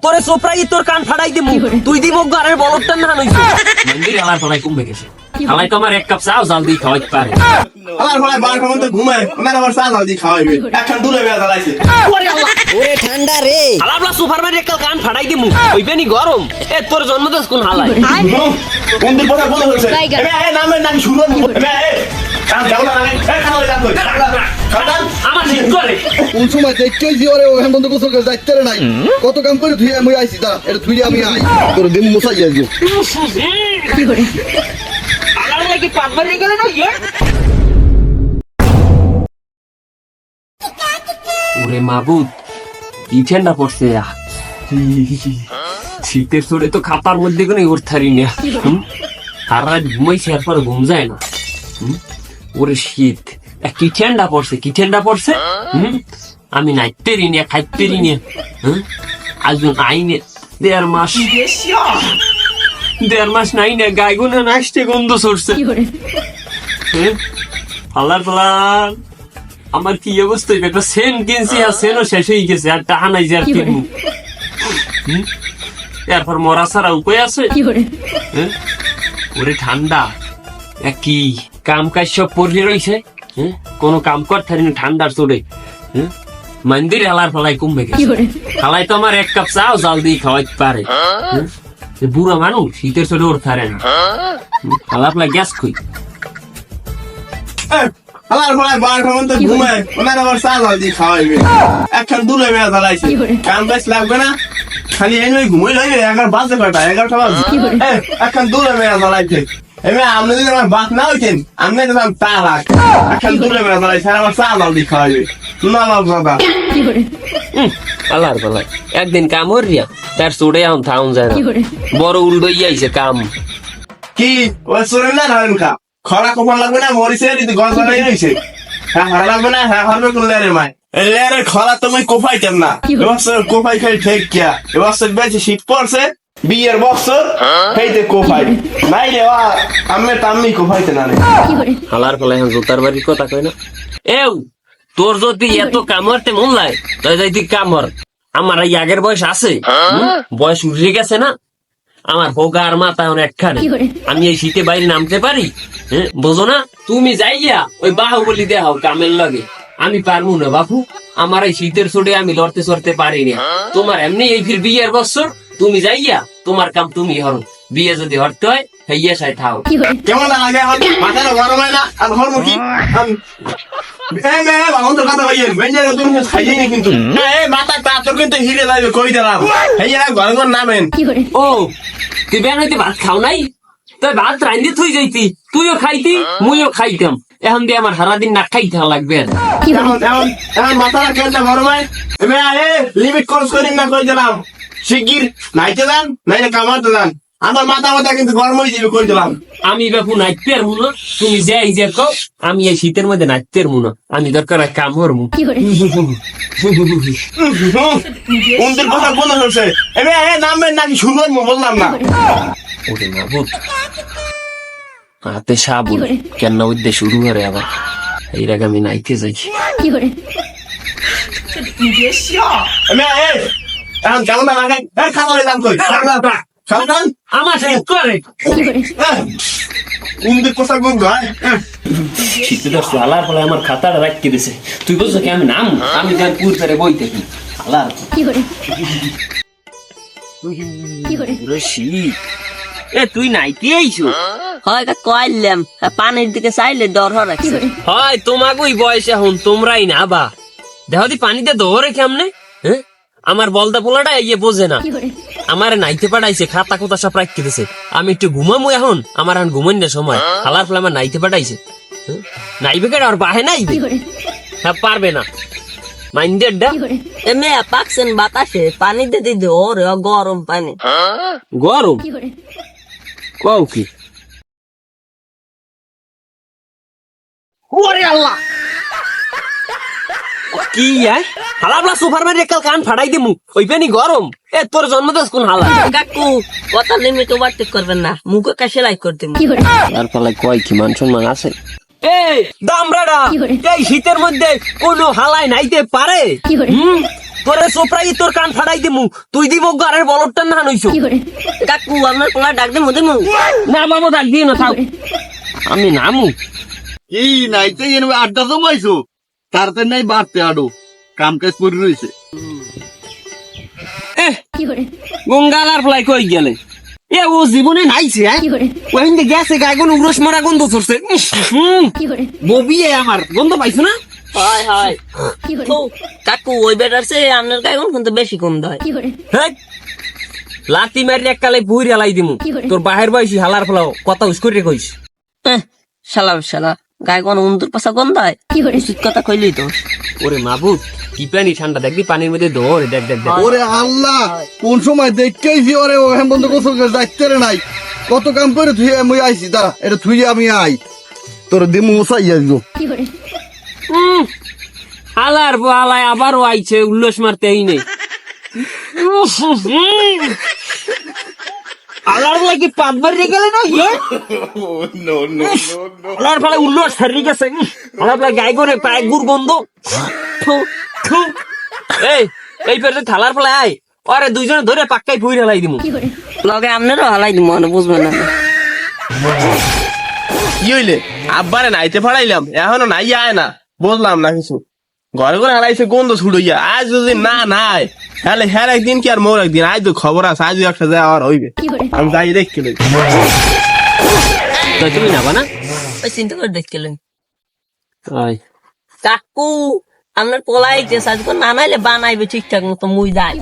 তোরে সোপরাই তোর কান ফাড়াই দিমু তুই দি মুখ গারের বলদটা না নইছে মন্দির আমার ফলাই কমবে গেছে খালাই তো আমার এক কাপ চাও জাল দি খাওয়াইতে পারে আমার ফলাই বার খামন তো ঘুমায় ওনার আবার চা জাল দি খাওয়াইবে এখন দূরে বেয়া জ্বালাইছে ওরে ঠান্ডা রে হালাবলা সোফার মাঝে একটা কান ফাড়াই দিমু হইবে নি গরম এ তোর জন্মদিন কোন হালাই মন্দির কথা বলে হচ্ছে এ নামে নাম শুরু এ কান যাও না এ খাওয়া যাও খাদান আমার ঠিক করে কোন সময় দেখতেই যে ওরে ওখান বন্ধ গোসল করে যাইতে নাই কত কাম করে ধুই আমি আইছি দা এটা ধুই আমি আই তোর দিন মুসাই যাইছো হালাবলা কি পাত মারি গেল না ইয়ে ওরে মাবুদ কি ঠান্ডা পড়ছে শীতের চড়ে তো খাতার মধ্যে কোনো উঠতারি না আর রাত ঘুমাইছে এরপর ঘুম যায় না ওরে শীত কি ঠান্ডা পড়ছে আমি নাইতে রি নিয়ে খাইতে রি নিয়ে আজ আইনে দেড় মাস নাই না গায়ে গুনে নাচতে গন্ধ সরছে পালার পালার আমার কি অবস্থা একটা সেন কিনছি আর সেনও শেষ হয়ে গেছে আর টাহা নাই যে আর কিনবো এরপর মরা ছাড়া উপায় আছে ওরে ঠান্ডা কি কাম কাজ সব পড়ে রয়েছে কোনো কাম করতে না ঠান্ডার চড়ে মন্দির হালার ফলাই কমবে গেছে হালাই তো আমার এক কাপ চাও জাল দিয়ে খাওয়াইতে পারে বুড়া মানুষ শীতের চড়ে ওর থারে না হালা ফলাই গ্যাস খুই আমার ফলাই বার খামন তো ঘুমায় ওনার আবার চা জাল দি খাওয়াইবে এখন দূরে বেয়া জ্বালাইছে কাম কাজ লাগবে না খালি এনে ঘুমাই লইবে 11 বাজে কয়টা 11টা বাজে এখন দূরে বেয়া জ্বালাইছে এমনি আপনি যদি আমার বাত না হইতেন আপনি তো তা লাগ এখন দূরে বেয়া জ্বালাইছে আমার চা জাল দি খাওয়াইবে না বাবা আল্লাহর পালাই একদিন কাম হরিয়া তার চড়ে এখন থাউন যায় না বড় উল্টো আইছে কাম কি ওই সুরেন না ধরেন কা খরা কপাল লাগবে না মরিছে দিতে গছ ধরাই রইছে হ্যাঁ হরা লাগবে না হ্যাঁ হরবে কোন লেরে মাই লেরে খরা তুমি কোপাইতেন না এবছর কোপাই খাই ঠিক কিয়া এবছর বেশি শীত পড়ছে বিয়ের বছর হেইতে কোপাই নাই রে আমি তাম্মি কোপাইতে না রে হালার পালাই এখন জোতার বাড়ির কথা কই না এও তোর যদি এত কামড়তে মন লাগে তাই যাই তুই কামড় আমার এই আগের বয়স আছে বয়স উঠে গেছে না আমার হোগা আর মাথা এখন একখানে আমি এই শীতে বাইরে নামতে পারি বোঝো না তুমি যাইয়া ওই বাহুবলি দেখাও কামের লাগে আমি পারবো না বাপু আমার এই শীতের চোটে আমি লড়তে চড়তে পারি না তোমার এমনি এই ফির বিয়ের বছর তুমি যাইয়া তোমার কাম তুমি হরো বিয়ে যদি হরতে হয় হইয়া সাই থাও কেমন লাগে মাথা গরম হয় না আর হর মুখি কথা হইয়েন বেঞ্জের তুমি খাইয়ে নি কিন্তু মাথা তোর কিন্তু হিরে লাগবে কই দিলাম হেইয়া ঘর ঘর নামেন ও তুই বেন হইতে ভাত খাও নাই তুই ভাত রান্ধি থই যাইতি তুইও খাইতি মুইও খাইতাম এখন দিয়ে আমার সারাদিন না খাইতে লাগবে এখন মাথাটা কেনটা গরম হয় লিমিট খরচ করিম না কই দিলাম শিগগির নাইতে যান নাইলে কামাতে যান আমার মাথা কিন্তু গরম হয়ে যাবে কই দিলাম আমি বাপু নাচতে পারবো না তুমি যাই যে কও আমি এই শীতের মধ্যে নাচতে পারবো না আমি দরকার কাম করবো কোনদের কথা বলে হচ্ছে নামবেন নাকি শুরু করবো বললাম না ওরে মাবুদ হাতে সাবুন কেন উদ্দেশ্য শুরু করে আবার এই রাগ আমি নাইতে যাই এখন কেমন লাগে খাওয়া দাম কই সাবধান আমার সাথে করে কোনদের কথা বলবো শীতে তো হালার ফলে আমার খাতাটা রাখতে দিছে তুই বলছো কি আমি নাম আমি যাই পুর ফেরে বই থাকি হালার শীত এ তুই নাইতে আইছো হয় কইলাম পানির দিকে চাইলে ডর রাখছে হয় তোমাকে ওই বয়সে এখন তোমরাই না বা দেখো দি পানিতে দৌড়ে কেমনে আমার বলদা পোলাটা ইয়ে বোঝে না আমার নাইতে পাঠাইছে খাতা কোথা সব রাখতে দিছে আমি একটু ঘুমামু এখন আমার এখন ঘুমাই না সময় হালার ফলে আমার নাইতে পাঠাইছে নাইবে কেন আর বাহে নাইবে হ্যাঁ পারবে না মাইন্ডেড ডা এমে পাকছেন বাতাসে পানি দিতে দে ওরে গরম পানি গরম কও কি ওরে আল্লাহ কি হালাবলা সোফার মাঝে কাল কান ফাড়াই দিমু ওই পেনি গরম এ তোর জন্মদিন কোন হালা কাকু কথা লিমিট ওভারটেক করবেন না মুখে কাছে লাই করতে তার পালাই কয় কি মান সম্মান আছে এই দামড়াটা এই শীতের মধ্যে কোনো হালাই নাইতে পারে তোরে সোপ্রাই তোর কান ফাড়াই দিমু, তুই দিব গারের বলদটা না নইছো। কাকু আপনার পোলা ডাক দে মধ্যে না মামু ডাক দিও না, থাক আমি নামু। এই নাইতে এনে আড্ডা জমাইছো, তারতে নাই বাড়তে আডো, কাম কাজ করে রয়েছে। গঙ্গালার ফ্লাই কই গেলে এ ও জীবনে নাইছে, হ্যাঁ ওখান থেকে গেছে গায়ে কোন উগ্রস মারা গন্ধ ধরছে। ববি আমার গন্ধ পাইছো না? হয় হয় তো কাকু ওই বেটার সে আপনার গায়ে কিন্তু বেশি কম দেয়। হেই, লাতি মারি এককালে বুড়ি হালাই দিমু, তোর বাহির বয়সী হালার ফলাও কথা হুস করে কইস। শালা শালা গায়ে কোন উন্দুর পাশা গন্ধ হয়, উচিত কথা কইলি তো। ওরে মাবুদ কি পানি ঠান্ডা, দেখবি পানির মধ্যে দৌড়, দেখ দেখ দেখ। ওরে আল্লাহ, কোন সময় দেখতেইছি ওরে ওখান বন্ধ গোসল করে যাইতে নাই, কত কাম করে ধুয়ে আমি আইছি, দাঁড়া এটা ধুয়ে আমি আই, তোর দিমু চাই আসবো। হালার হালায় আবারও আইছে, উল্লাস মারতে এই নেই। হালার লাগে পাঁচবার রেখে গেলে না, হালার ফলে উল্লাস হারিয়ে গেছে। হালার ফলে গায়ে করে পায়ে গুড় গন্ধ। এই পেটে থালার ফলে আয়, আরে দুইজনে ধরে পাক্কাই ফুই হালাই দিমু। লগে আপনারও হালাই দিব, মানে বুঝবেন না। কি হইলে আব্বারে নাইতে ফাড়াইলাম, এখনো নাই আয় না, বুঝলাম না কিছু। ঘরে ঘরে হারাইছে গন্ধ ছুড়ইয়া, আজ যদি না নাই হ্যালে হ্যাঁ একদিন কি আর মোর একদিন, আজ তো খবর আছে, আজ একটা যাওয়ার হইবে, আমি যাই দেখতে লই। তুমি নাবা না? ওই চিন্তা করে দেখলেন কাকু আপনার পোলাইতে সাজকো না নাইলে বানাইবে ঠিকঠাক মতো মুই যাই।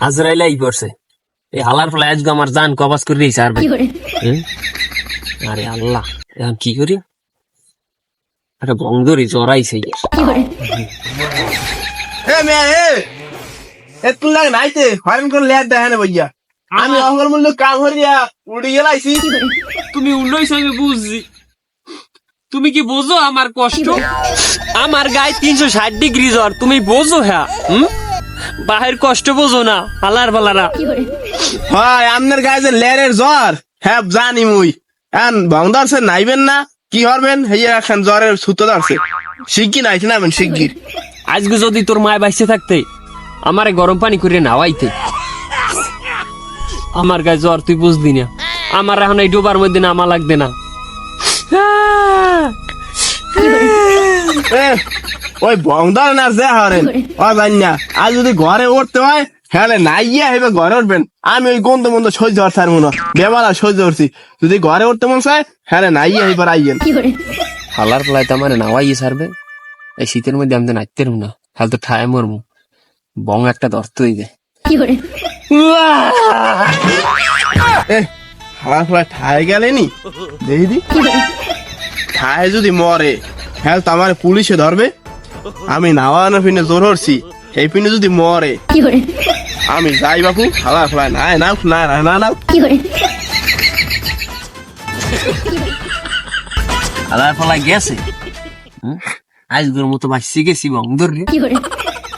আজরাইলে আই পড়ছে, এই হালার ফলে আজকে আমার জান কবাস করে দিয়েছে। আর ভাই আরে আল্লাহ, এখন কি করি? একটা বংদরি জড়াইছে। এ মেয়ে এ তুই লাগে নাইতে হয়রান করে লেট দেয় না ভাইয়া, আমি অঙ্গল মূল্য কাম হরিয়া উড়ি গেলাইছি। তুমি উল্লইছ আমি বুঝছি, তুমি কি বোঝো আমার কষ্ট? আমার গায়ে 360 ডিগ্রি জ্বর, তুমি বোঝো? হ্যাঁ বাহির কষ্ট বোঝো না হালার ফালারা। হয় আপনার গায়ে যে লেরের জ্বর, হ্যাঁ জানি মুই। এখন ভংদারছে নাইবেন না কি হরবেন, হেয়া এখন জ্বরের সুতো ধরছে, শিগগি নাইছে নাবেন শিগগির। আজকে যদি তোর মায় বাইসে থাকতে আমারে গরম পানি করে নাওয়াইতে। আমার গায়ে জ্বর তুই বুঝলি না, আমার এখন এই ডোবার মধ্যে নামা লাগবে না। ওই ভংদার না যে হরেন ও জানি না, আজ যদি ঘরে উঠতে হয় হ্যাঁ নাইয়া হেবে ঘরে উঠবেন, আমি ওই গন্ধ মন্দ সহ্য হতে পারবো না, বেমালা সহ্য করছি। যদি ঘরে উঠতে মন চায় হ্যাঁ নাইয়া হেবার আইয়েন। হালার ফলাইতে আমার নাওয়াই সারবে, এই শীতের মধ্যে আমি তো নাচতে রুম না, হাল তো ঠায় মরমু। বং একটা ধরতেই দে। হালার ফলা ঠায় গেলেনি দেখি ঠায় যদি মরে হ্যাঁ তো আমার পুলিশে ধরবে। আমি নাওয়ানো পিনে জোর হরছি, এই পিনে যদি মরে আমি যাই বাপু, হালার ফলা নাই না না না না। হালার ফলাই গেছে, আজকের মতো বাঁচছি গেছি বং ধরে।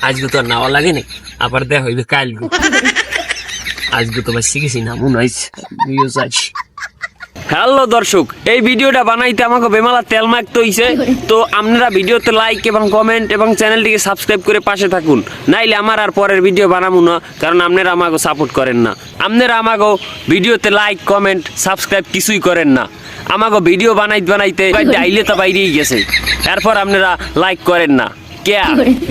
আজকে তো আর নাওয়া লাগে না, আবার দেখ হইবে কাল। আজকে তো বাঁচছি গেছি, নামু নইছে। হ্যালো দর্শক, এই ভিডিওটা বানাইতে আমাকে বেমালা তেল মাখতে হইছে, তো আপনারা ভিডিওতে লাইক এবং কমেন্ট এবং চ্যানেলটিকে সাবস্ক্রাইব করে পাশে থাকুন, নাইলে আমার আর পরের ভিডিও বানাবো না, কারণ আপনারা আমাকে সাপোর্ট করেন না। আপনারা আমাকে ভিডিওতে লাইক কমেন্ট সাবস্ক্রাইব কিছুই করেন না, আমাকে ভিডিও বানাইতে আইলে তো বাইরেই গেছে, এরপর আপনারা লাইক করেন না।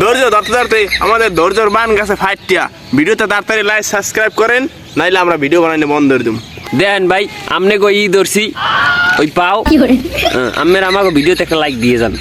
ধৈর্য ধরতে ধরতে আমাদের ধৈর্যর বান গেছে ফাইটিয়া। ভিডিওতে তাড়াতাড়ি লাইক সাবস্ক্রাইব করেন, নাইলে আমরা ভিডিও বানাইলে বন্ধ করে দেব। দেন ভাই, আমনে গো ই ধরছি ওই পাও, আপনারা আমাকে ভিডিওতে একটা লাইক দিয়ে যান।